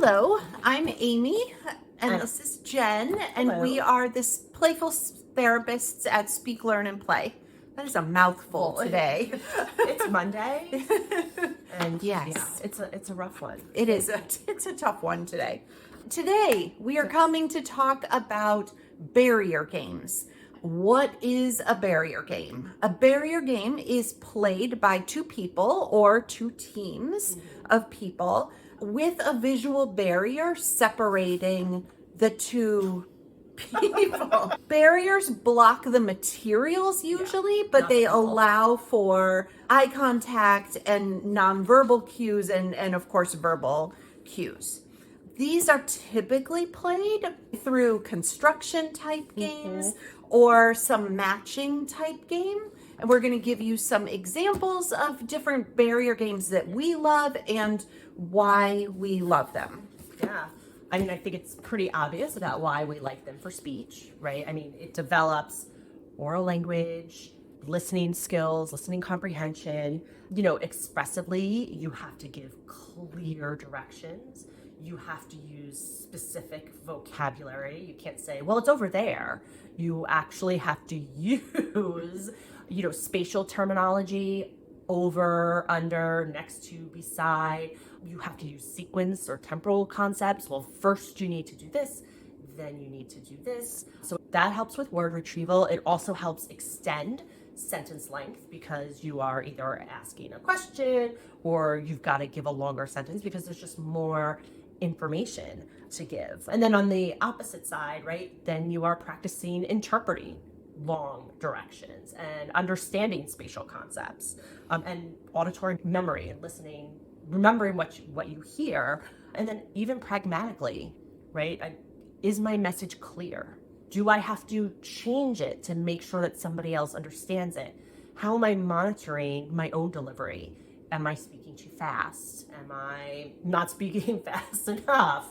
Hello, I'm Amy, and this is Jen, and Hello. we are this playful therapists at Speak, Learn, and Play. That is a mouthful today. It's Monday, and Yes. it's a rough one. It is. It's a tough one today. Today, we are coming to talk about barrier games. What is a barrier game? A barrier game is played by two people or two teams of people with a visual barrier separating the two people. Barriers block the materials usually, but not they the people. allow for eye contact and nonverbal cues and of course verbal cues. These are typically played through construction type games or some matching type game. And we're going to give you some examples of different barrier games that we love and why we love them. Yeah. I mean, I think it's pretty obvious about why we like them for speech, right? I mean, it develops oral language, listening skills, listening comprehension. Expressively, you have to give clear directions. You have to use specific vocabulary. You can't say, well, it's over there. You actually have to use, spatial terminology, over, under, next to, beside. You have to use sequence or temporal concepts. Well, first you need to do this, then you need to do this. So that helps with word retrieval. It also helps extend sentence length because you are either asking a question or you've got to give a longer sentence because there's just more information to give. And then on the opposite side, right, then you are practicing interpreting long directions and understanding spatial concepts and auditory memory and listening, remembering what you hear. And then even pragmatically, right, is my message clear? Do I have to change it to make sure that somebody else understands it? How am I monitoring my own delivery? Am I speaking too fast? Am I not speaking fast enough?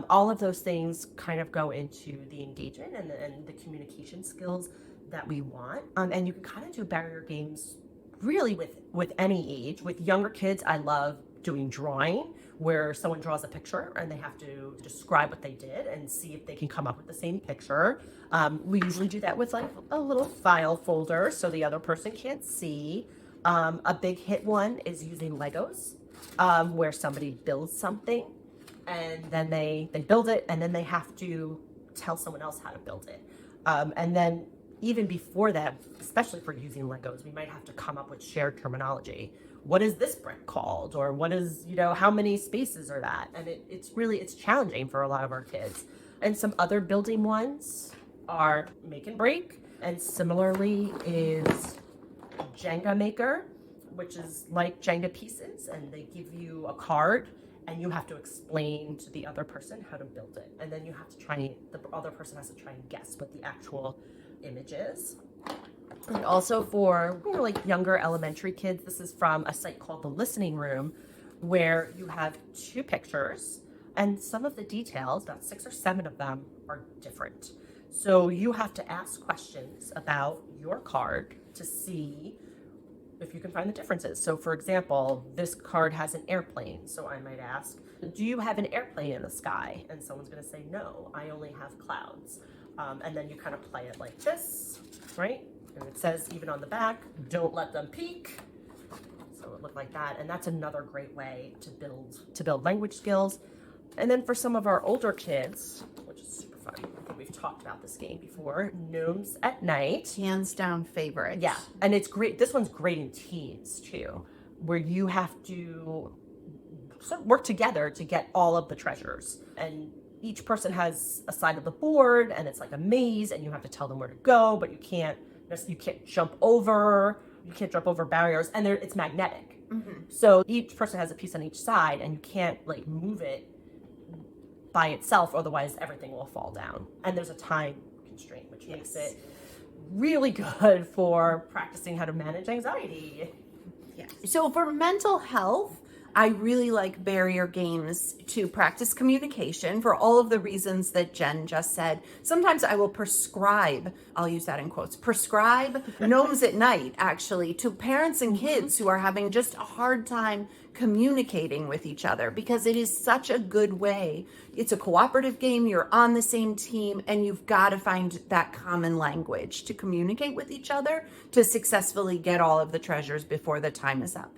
All of those things kind of go into the engagement and the communication skills that we want. And you can kind of do barrier games really with any age. With younger kids, I love doing drawing, where someone draws a picture and they have to describe what they did and see if they can come up with the same picture. We usually do that with like a little file folder so the other person can't see. A big hit one is using Legos, where somebody builds something and then they build it and then they have to tell someone else how to build it. And then even before that, especially for using Legos, we might have to come up with shared terminology. What is this brick called? Or what is, how many spaces are that? And it's challenging for a lot of our kids. And some other building ones are make and break. And similarly is Jenga Maker, which is like Jenga pieces. And they give you a card and you have to explain to the other person how to build it. And then you have to the other person has to try and guess what the actual image is. And also for like younger elementary kids, this is from a site called The Listening Room, where you have two pictures and some of the details, about 6 or 7 of them, are different. So you have to ask questions about your card to see if you can find the differences. So for example, this card has an airplane. So I might ask, do you have an airplane in the sky? And someone's going to say, no, I only have clouds. And then you kind of play it like this, right? And it says even on the back, don't let them peek. So it looked like that. And that's another great way to build language skills. And then for some of our older kids, which is super fun, I think we've talked about this game before, Gnomes at Night. Hands down favorite. Yeah, and it's great. This one's great in teens too, where you have to sort of work together to get all of the treasures. And each person has a side of the board and it's like a maze and you have to tell them where to go, but you can't jump over barriers, and it's magnetic. So each person has a piece on each side and you can't like move it by itself, otherwise everything will fall down. And there's a time constraint, which makes it really good for practicing how to manage anxiety. Yes. So for mental health, I really like barrier games to practice communication for all of the reasons that Jen just said. Sometimes I will prescribe, I'll use that in quotes, prescribe gnomes at night, actually, to parents and kids who are having just a hard time communicating with each other, because it is such a good way. It's a cooperative game, you're on the same team, and you've got to find that common language to communicate with each other to successfully get all of the treasures before the time is up.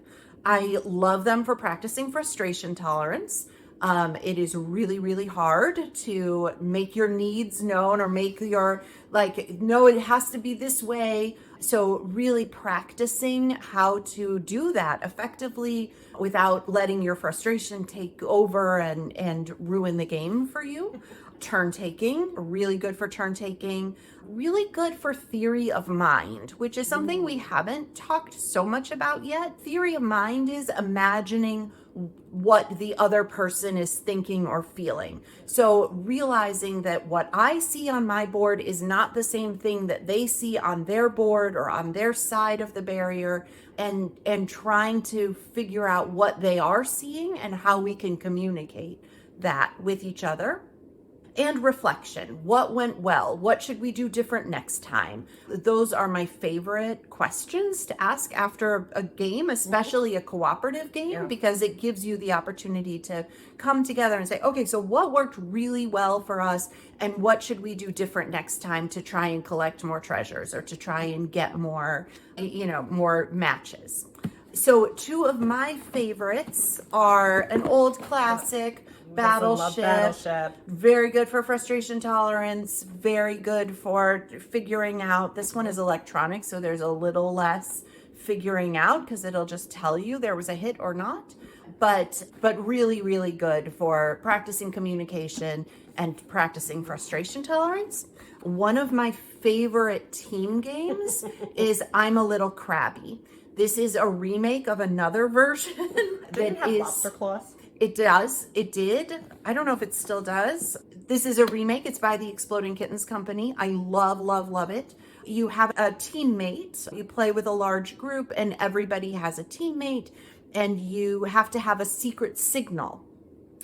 I love them for practicing frustration tolerance. It is really, really hard to make your needs known or make your, like, no, it has to be this way. So really practicing how to do that effectively without letting your frustration take over and ruin the game for you. Turn taking, really good for turn taking, really good for theory of mind, which is something we haven't talked so much about yet. Theory of mind is imagining what the other person is thinking or feeling. So realizing that what I see on my board is not the same thing that they see on their board or on their side of the barrier, and trying to figure out what they are seeing and how we can communicate that with each other. And reflection. What went well? What should we do different next time? Those are my favorite questions to ask after a game, especially a cooperative game, because it gives you the opportunity to come together and say, okay, so what worked really well for us and what should we do different next time to try and collect more treasures or to try and get more, more matches. So two of my favorites are an old classic, Battleship. Very good for frustration tolerance, very good for figuring out. This one is electronic, so there's a little less figuring out because it'll just tell you there was a hit or not. But really, really good for practicing communication and practicing frustration tolerance. One of my favorite team games is I'm a Little Crabby. This is a remake of another version that is Lobster Claws. It does. It did. I don't know if it still does. This is a remake. It's by the Exploding Kittens Company. I love, love, love it. You have a teammate. You play with a large group and everybody has a teammate, and you have to have a secret signal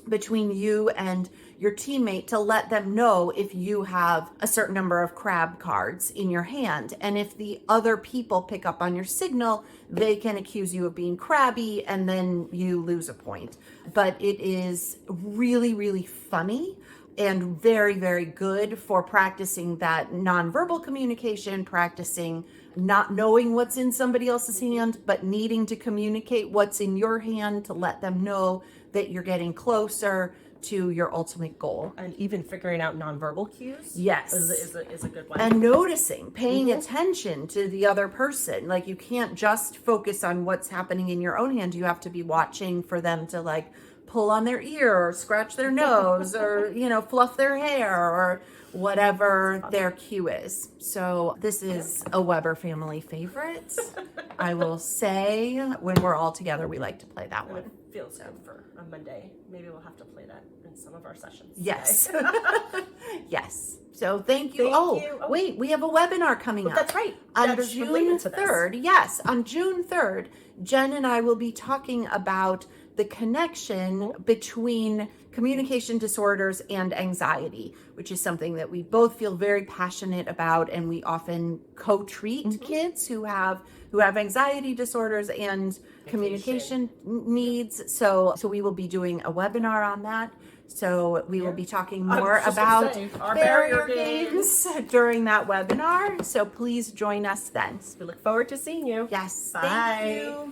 between you and your teammate to let them know if you have a certain number of crab cards in your hand. And if the other people pick up on your signal, they can accuse you of being crabby and then you lose a point. But it is really, really funny and very, very good for practicing that nonverbal communication, practicing not knowing what's in somebody else's hand, but needing to communicate what's in your hand to let them know that you're getting closer to your ultimate goal. And even figuring out nonverbal cues. Yes. Is a good one. And noticing, paying attention to the other person. Like, you can't just focus on what's happening in your own hand. You have to be watching for them to, like, pull on their ear or scratch their nose or, fluff their hair or whatever their cue is. So this is a Weber family favorite. I will say, when we're all together, we like to play that one. It feels good for a Monday. Maybe we'll have to play that in some of our sessions. Yes. Yes. So thank you. Thank you. Wait, we have a webinar coming up. That's right. On That is June related to this. 3rd. Yes, on June 3rd, Jen and I will be talking about the connection between communication disorders and anxiety, which is something that we both feel very passionate about, and we often co-treat kids who have anxiety disorders and communication needs. So we will be doing a webinar on that. So we will be talking more about our barrier games during that webinar. So please join us then. We look forward to seeing you. Yes. Bye. Thank you.